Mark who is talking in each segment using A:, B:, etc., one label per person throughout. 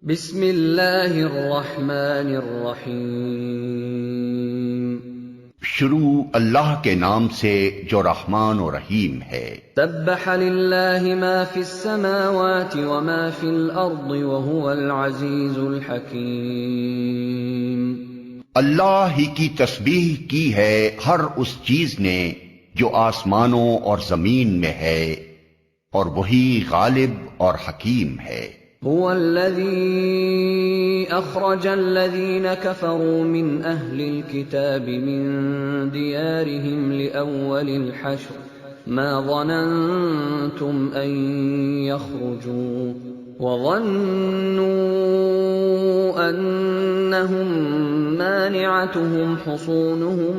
A: بسم اللہ الرحمن الرحیم۔
B: شروع اللہ کے نام سے جو رحمان و رحیم ہے۔
A: سبح للہ ما فی السماوات وما فی الارض وهو العزیز الحکیم۔
B: اللہ ہی کی تسبیح کی ہے ہر اس چیز نے جو آسمانوں اور زمین میں ہے، اور وہی غالب اور حکیم ہے۔
A: هو الذي أخرج الذين كفروا من أهل الكتاب من ديارهم لأول الحشر ما ظننتم أن يخرجوا وظنوا أنهم مانعتهم حصونهم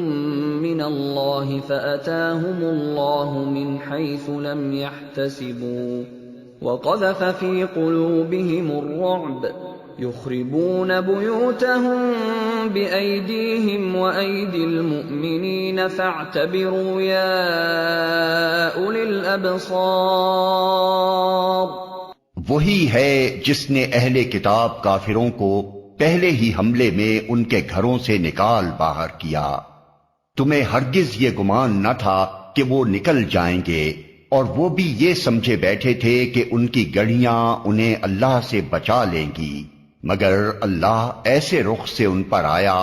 A: من الله فأتاهم الله من حيث لم يحتسبوا وقذف في قلوبهم الرعب يخربون بيوتهم بأيديهم وأيدي المؤمنين فاعتبروا يا أولي الأبصار۔
B: وہی ہے جس نے اہل کتاب کافروں کو پہلے ہی حملے میں ان کے گھروں سے نکال باہر کیا۔ تمہیں ہرگز یہ گمان نہ تھا کہ وہ نکل جائیں گے، اور وہ بھی یہ سمجھے بیٹھے تھے کہ ان کی گڑھیاں انہیں اللہ سے بچا لیں گی، مگر اللہ ایسے رخ سے ان پر آیا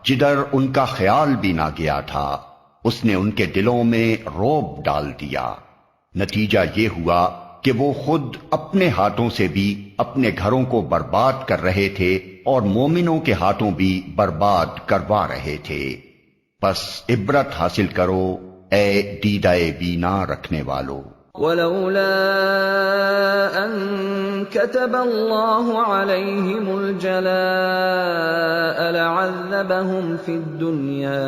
B: جدھر ان کا خیال بھی نہ گیا تھا۔ اس نے ان کے دلوں میں رعب ڈال دیا۔ نتیجہ یہ ہوا کہ وہ خود اپنے ہاتھوں سے بھی اپنے گھروں کو برباد کر رہے تھے اور مومنوں کے ہاتھوں بھی برباد کروا رہے تھے۔ پس عبرت حاصل کرو اے دیدہ بینا رکھنے والو۔
A: ولولا ان كتب الله عليهم الجلاء لعذبهم في الدنيا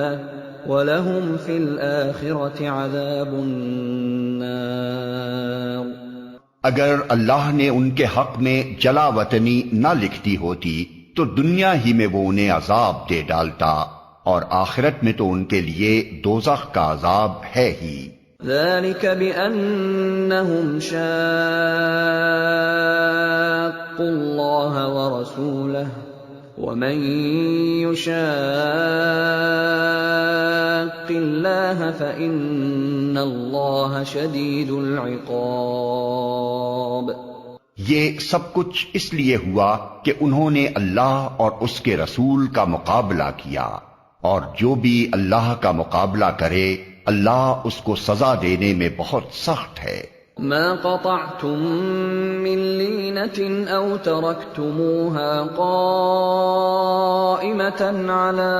A: ولهم في الآخرة عذاب النار۔
B: اگر اللہ نے ان کے حق میں جلا وطنی نہ لکھتی ہوتی تو دنیا ہی میں وہ انہیں عذاب دے ڈالتا، اور آخرت میں تو ان کے لیے دوزخ کا عذاب ہے ہی۔
A: ذلك بأنهم شاقوا الله ورسوله ومن يشاق الله فإن الله شديد العقاب۔
B: یہ سب کچھ اس لیے ہوا کہ انہوں نے اللہ اور اس کے رسول کا مقابلہ کیا، اور جو بھی اللہ کا مقابلہ کرے اللہ اس کو سزا دینے میں بہت سخت ہے۔
A: ما قطعتم من لینة او ترکتموها قائمة على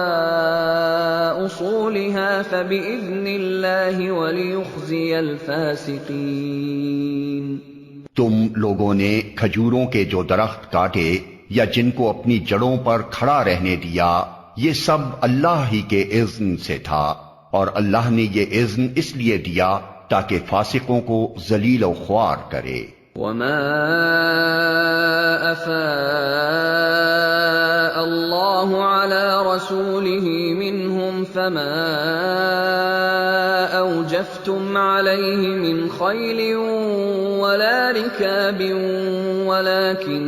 A: اصولها فبإذن اللہ وليخزي الفاسقین۔
B: تم لوگوں نے کھجوروں کے جو درخت کاٹے یا جن کو اپنی جڑوں پر کھڑا رہنے دیا، یہ سب اللہ ہی کے اذن سے تھا، اور اللہ نے یہ اذن اس لیے دیا تاکہ فاسقوں کو ذلیل و خوار کرے۔
A: وما افاء اللہ علی رسوله منهم فما اوجفتم علیہ من خیل ولا رکاب ولكن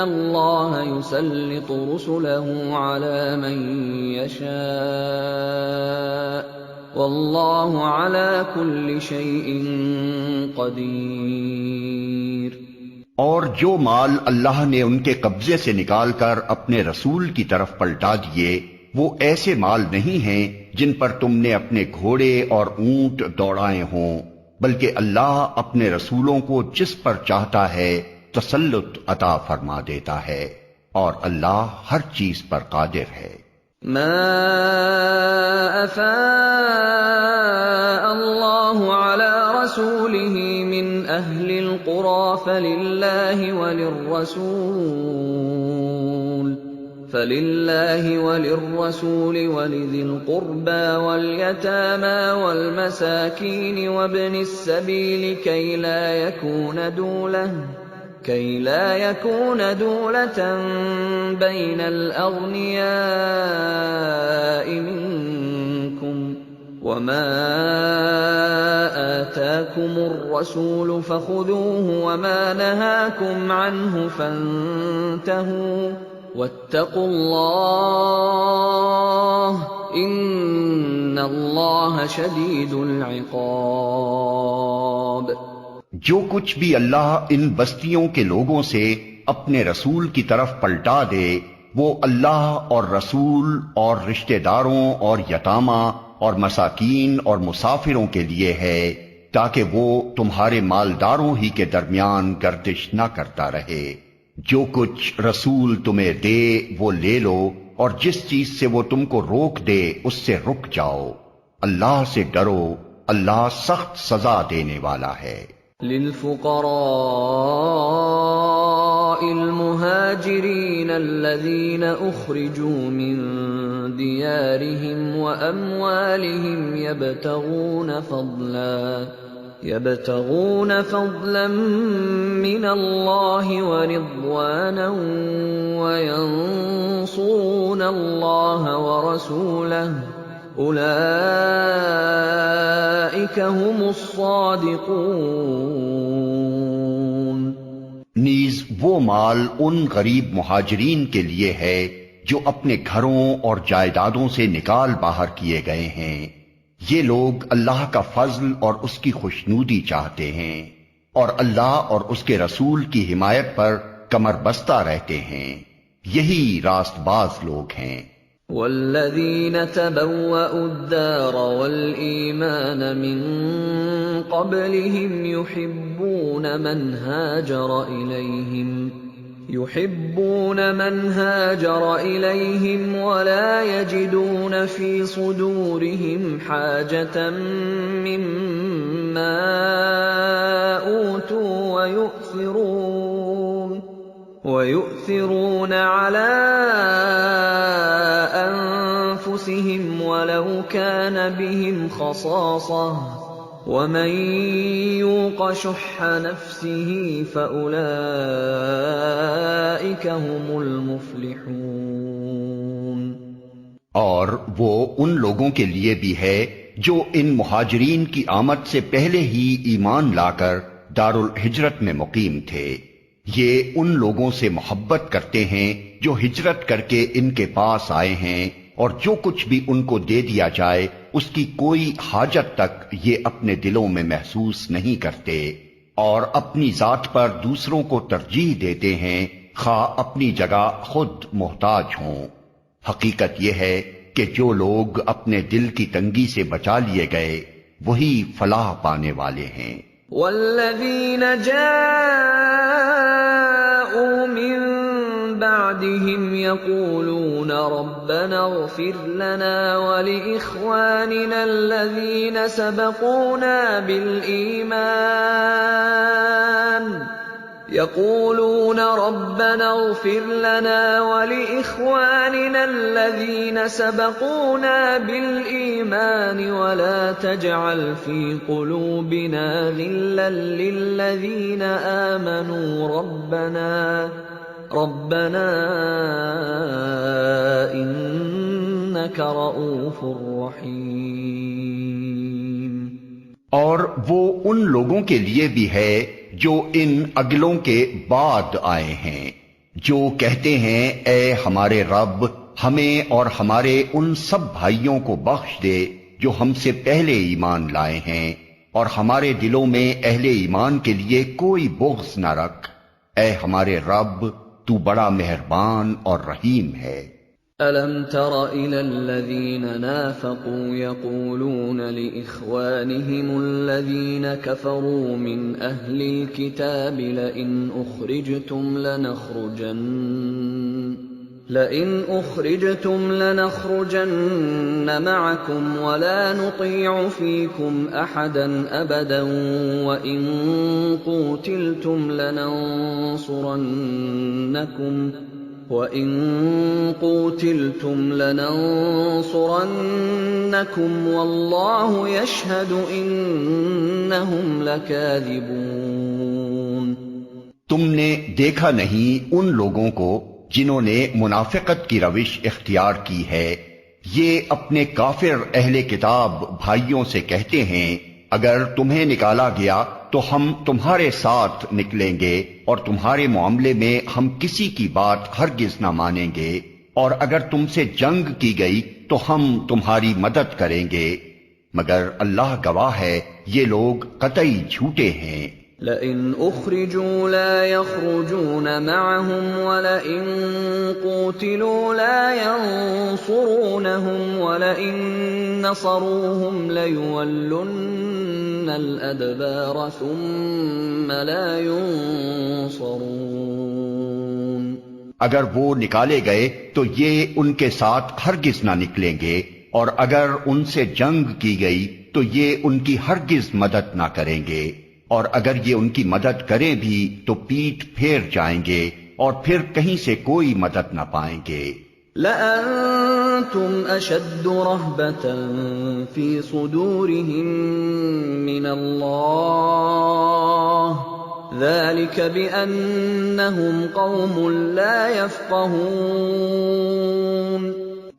A: اللہ يسلط رسله على من يشاء واللہ علی کل شیء قدیر۔
B: اور جو مال اللہ نے ان کے قبضے سے نکال کر اپنے رسول کی طرف پلٹا دیے، وہ ایسے مال نہیں ہیں جن پر تم نے اپنے گھوڑے اور اونٹ دوڑائے ہوں، بلکہ اللہ اپنے رسولوں کو جس پر چاہتا ہے تسلط عطا فرما دیتا ہے، اور اللہ ہر چیز پر قادر ہے۔
A: ما افاء اللہ علی رسوله من اہل القرى فللہ وللرسول ولذی القربى واليتامى والمساکین وابن السبیل كي لا يكون دولة بين الأغنياء منكم وما آتاكم الرسول فخذوه وما نهاكم عنه فانتهوا واتقوا الله ان اللہ شدید العقاب۔
B: جو کچھ بھی اللہ ان بستیوں کے لوگوں سے اپنے رسول کی طرف پلٹا دے وہ اللہ اور رسول اور رشتہ داروں اور یتامہ اور مساکین اور مسافروں کے لیے ہے، تاکہ وہ تمہارے مالداروں ہی کے درمیان گردش نہ کرتا رہے۔ جو کچھ رسول تمہیں دے وہ لے لو، اور جس چیز سے وہ تم کو روک دے اس سے رک جاؤ۔ اللہ سے ڈرو، اللہ سخت سزا دینے والا ہے۔
A: للفقراء المهاجرين الذين أخرجوا من ديارهم وأموالهم يبتغون فضلا من الله ورضوانا وينصرون الله ورسوله اولئک هم الصادقون۔
B: نیز وہ مال ان غریب مہاجرین کے لیے ہے جو اپنے گھروں اور جائیدادوں سے نکال باہر کیے گئے ہیں، یہ لوگ اللہ کا فضل اور اس کی خوشنودی چاہتے ہیں اور اللہ اور اس کے رسول کی حمایت پر کمر بستہ رہتے ہیں، یہی راست باز لوگ ہیں۔
A: والذین تبوأوا الدار والإیمان من قبلهم يحبون من هاجر إليهم ولا يجدون في صدورهم حاجة مما أوتوا ويؤثرون على أنفسهم ولو كان بهم خصاصة ومن يوق شح نفسه فأولئك هم المفلحون۔
B: اور وہ ان لوگوں کے لیے بھی ہے جو ان مہاجرین کی آمد سے پہلے ہی ایمان لا کر دار الہجرت میں مقیم تھے، یہ ان لوگوں سے محبت کرتے ہیں جو ہجرت کر کے ان کے پاس آئے ہیں، اور جو کچھ بھی ان کو دے دیا جائے اس کی کوئی حاجت تک یہ اپنے دلوں میں محسوس نہیں کرتے، اور اپنی ذات پر دوسروں کو ترجیح دیتے ہیں خواہ اپنی جگہ خود محتاج ہوں۔ حقیقت یہ ہے کہ جو لوگ اپنے دل کی تنگی سے بچا لیے گئے وہی فلاح پانے والے ہیں۔
A: والذین جاءوا من بعدهم يقولون ربنا اغفر لنا ولإخواننا الذين سبقونا بالإيمان ولا تجعل في قلوبنا غلا للذين آمنوا ربنا انك رؤوف رحیم۔
B: اور وہ ان لوگوں کے لیے بھی ہے جو ان اگلوں کے بعد آئے ہیں، جو کہتے ہیں اے ہمارے رب ہمیں اور ہمارے ان سب بھائیوں کو بخش دے جو ہم سے پہلے ایمان لائے ہیں، اور ہمارے دلوں میں اہل ایمان کے لیے کوئی بغض نہ رکھ، اے ہمارے رب تو بڑا مہربان اور رحیم ہے۔
A: أَلَمْ تَرَ إِلَى الَّذِينَ نَافَقُوا يَقُولُونَ لِإِخْوَانِهِمُ الَّذِينَ كَفَرُوا مِنْ أَهْلِ الْكِتَابِ لَئِنْ أُخْرِجْتُمْ لَنَخْرُجَنَّ مَعَكُمْ وَلَا نُطِيعُ فِيكُمْ أَحَدًا أَبَدًا وَإِنْ قُوتِلْتُمْ لَنَنصُرَنَّكُمْ وَاللَّهُ يَشْهَدُ إِنَّهُمْ لَكَاذِبُونَ۔
B: تم نے دیکھا نہیں ان لوگوں کو جنہوں نے منافقت کی روش اختیار کی ہے، یہ اپنے کافر اہل کتاب بھائیوں سے کہتے ہیں اگر تمہیں نکالا گیا تو ہم تمہارے ساتھ نکلیں گے اور تمہارے معاملے میں ہم کسی کی بات ہرگز نہ مانیں گے، اور اگر تم سے جنگ کی گئی تو ہم تمہاری مدد کریں گے، مگر اللہ گواہ ہے یہ لوگ قطعی جھوٹے ہیں۔
A: لئن اخرجوا لا يخرجون معهم ولئن قوتلوا لا ينصرونهم ولئن نصروهم ليولن الادبار ثم لا ينصرون۔
B: اگر وہ نکالے گئے تو یہ ان کے ساتھ ہرگز نہ نکلیں گے، اور اگر ان سے جنگ کی گئی تو یہ ان کی ہرگز مدد نہ کریں گے، اور اگر یہ ان کی مدد کریں بھی تو پیٹ پھیر جائیں گے اور پھر کہیں سے کوئی مدد نہ پائیں گے۔
A: لَأَنْتُمْ أَشَدُّ رَهْبَةً فِي صُدُورِهِم مِّنَ اللَّهِ ذَلِكَ بِأَنَّهُمْ قَوْمٌ لَا يَفْقَهُونَ۔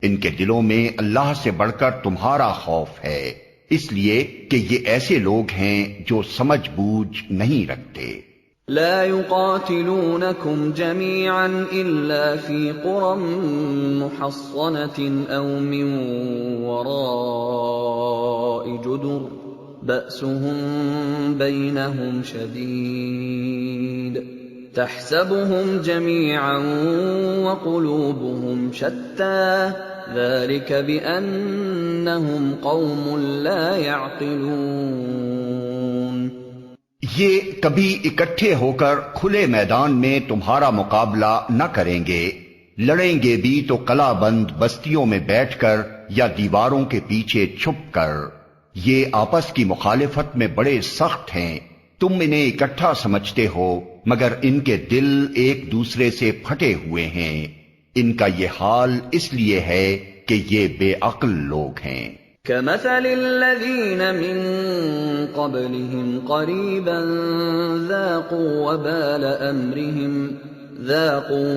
B: ان کے دلوں میں اللہ سے بڑھ کر تمہارا خوف ہے، اس لیے کہ یہ ایسے لوگ ہیں جو سمجھ بوجھ نہیں رکھتے۔
A: لا يقاتلونكم جميعا إلا في قرى محصنة أو من وراء جدر بأسهم بينهم شديد تحسبهم جميعا وقلوبهم شتى ذلك بأنهم قوم لا يعقلون۔
B: یہ کبھی اکٹھے ہو کر کھلے میدان میں تمہارا مقابلہ نہ کریں گے، لڑیں گے بھی تو قلعہ بند بستیوں میں بیٹھ کر یا دیواروں کے پیچھے چھپ کر۔ یہ آپس کی مخالفت میں بڑے سخت ہیں، تم انہیں اکٹھا سمجھتے ہو مگر ان کے دل ایک دوسرے سے پھٹے ہوئے ہیں۔ ان کا یہ حال اس لیے ہے کہ یہ بے عقل لوگ ہیں۔
A: كمثل الذين من قبلهم قريبا ذاقوا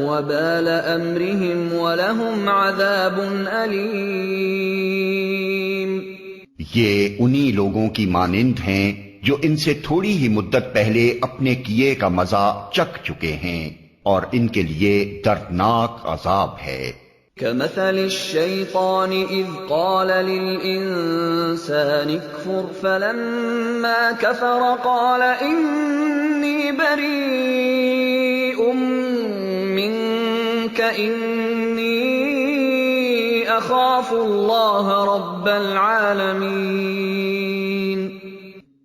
A: وبال أمرهم ولهم عذاب أليم۔
B: یہ انہی لوگوں کی مانند ہیں جو ان سے تھوڑی ہی مدت پہلے اپنے کیے کا مزہ چکھ چکے ہیں، اور ان کے لیے دردناک عذاب ہے۔
A: كمثل الشيطان إذ قال للإنسان اكفر فلما كفر قال إني بريء منك إني أخاف الله رب العالمين۔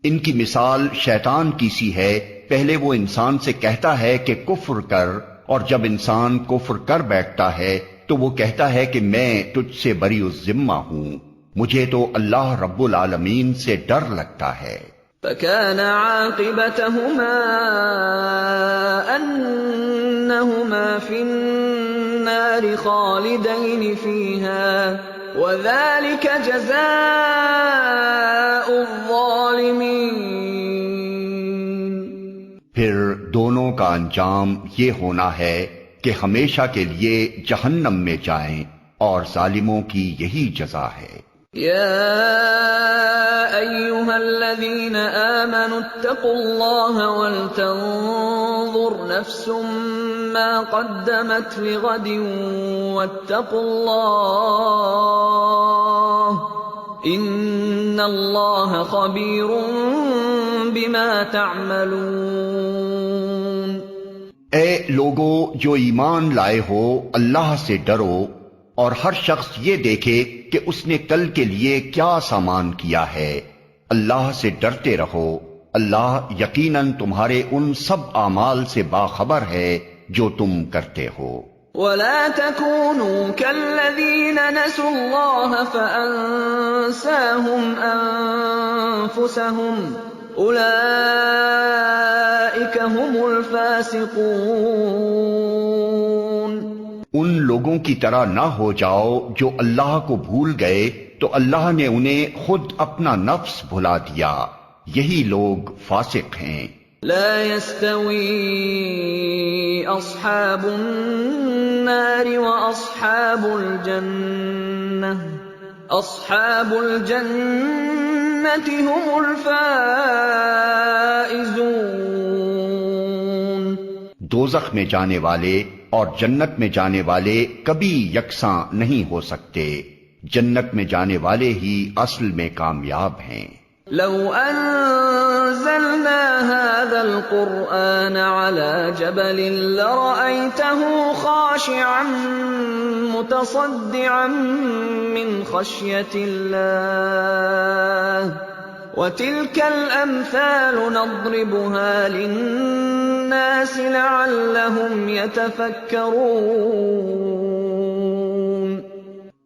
B: ان کی مثال شیطان کی سی ہے، پہلے وہ انسان سے کہتا ہے کہ کفر کر، اور جب انسان کفر کر بیٹھتا ہے تو وہ کہتا ہے کہ میں تجھ سے بری الذمہ ہوں، مجھے تو اللہ رب العالمین سے ڈر لگتا ہے۔
A: فَكَانَ عَاقِبَتَهُمَا أَنَّهُمَا فِي النَّارِ خَالِدَيْنِ فِيهَا وَذَلِكَ جَزَاءُ الظَّالِمِينَ۔
B: پھر دونوں کا انجام یہ ہونا ہے کہ ہمیشہ کے لیے جہنم میں جائیں، اور ظالموں کی یہی جزا ہے۔
A: یا ایھا الذین آمنوا اتقوا اللہ ولتنظر نفس ما قدمت لغد واتقوا اللہ ان اللہ خبیر بما تعملون۔
B: اے لوگو جو ایمان لائے ہو، اللہ سے ڈرو، اور ہر شخص یہ دیکھے کہ اس نے کل کے لیے کیا سامان کیا ہے۔ اللہ سے ڈرتے رہو، اللہ یقیناً تمہارے ان سب اعمال سے باخبر ہے جو تم کرتے ہو۔
A: وَلَا تَكُونُوا كَالَّذِينَ نَسُوا اللَّهَ فَأَنسَاهُمْ أَنفُسَهُمْ اولئک هم الفاسقون۔
B: ان لوگوں کی طرح نہ ہو جاؤ جو اللہ کو بھول گئے تو اللہ نے انہیں خود اپنا نفس بھلا دیا، یہی لوگ فاسق ہیں۔
A: لا يستوي أصحاب النار وأصحاب الجنة أصحاب الجنة هم الفائزون۔
B: دوزخ میں جانے والے اور جنت میں جانے والے کبھی یکساں نہیں ہو سکتے، جنت میں جانے والے ہی اصل میں کامیاب ہیں۔
A: لو أنزلنا هذا القرآن على جبل لرأيته خاشعا متصدعا من خشية الله وتلك الأمثال نضربها للناس لعلهم يتفكرون۔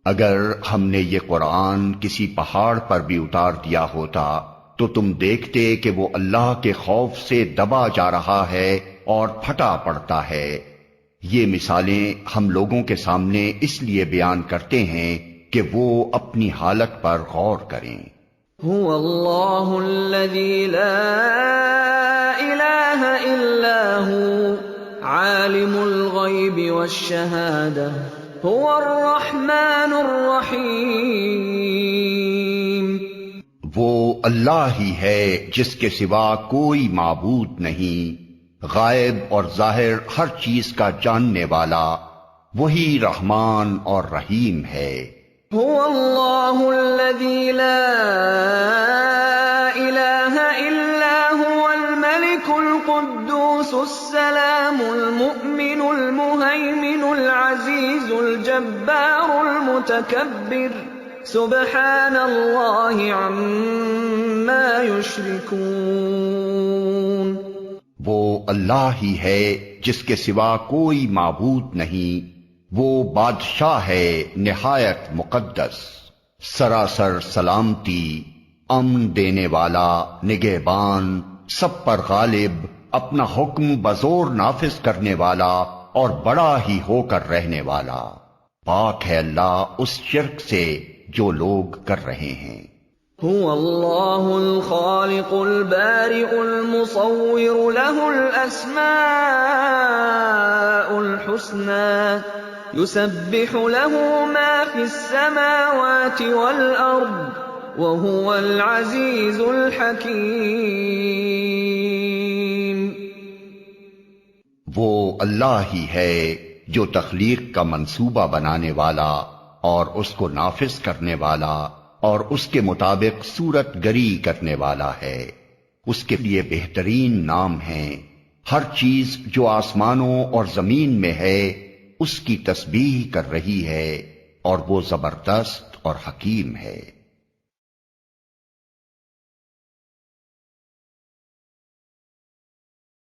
B: اگر ہم نے یہ قرآن کسی پہاڑ پر بھی اتار دیا ہوتا تو تم دیکھتے کہ وہ اللہ کے خوف سے دبا جا رہا ہے اور پھٹا پڑتا ہے۔ یہ مثالیں ہم لوگوں کے سامنے اس لیے بیان کرتے ہیں کہ وہ اپنی حالت پر غور کریں۔
A: هو اللہ الذی لا الہ الا هو عالم الغیب والشہادہ هو الرحمن الرحیم۔
B: وہ اللہ ہی ہے جس کے سوا کوئی معبود نہیں، غائب اور ظاہر ہر چیز کا جاننے والا، وہی رحمان اور رحیم ہے۔
A: هو اللہ الذی لا الہ الا هو الملک القدوس السلام المؤمن المہیمن العزیز الجبار المتکبر سبحان اللہ عما یشرکون۔
B: وہ اللہ ہی ہے جس کے سوا کوئی معبود نہیں، وہ بادشاہ ہے نہایت مقدس، سراسر سلامتی، امن دینے والا، نگہبان، سب پر غالب، اپنا حکم بزور نافذ کرنے والا اور بڑا ہی ہو کر رہنے والا۔ پاک ہے اللہ اس شرک سے جو لوگ کر رہے ہیں۔
A: هو اللہ الخالق البارئ المصور له الاسماء الحسنى يسبح له ما في السماوات والارض وهو العزيز الحكيم۔
B: وہ اللہ ہی ہے جو تخلیق کا منصوبہ بنانے والا اور اس کو نافذ کرنے والا اور اس کے مطابق صورت گری کرنے والا ہے۔ اس کے لیے بہترین نام ہیں، ہر چیز جو آسمانوں اور زمین میں ہے اس کی تسبیح کر رہی ہے، اور وہ زبردست اور حکیم ہے۔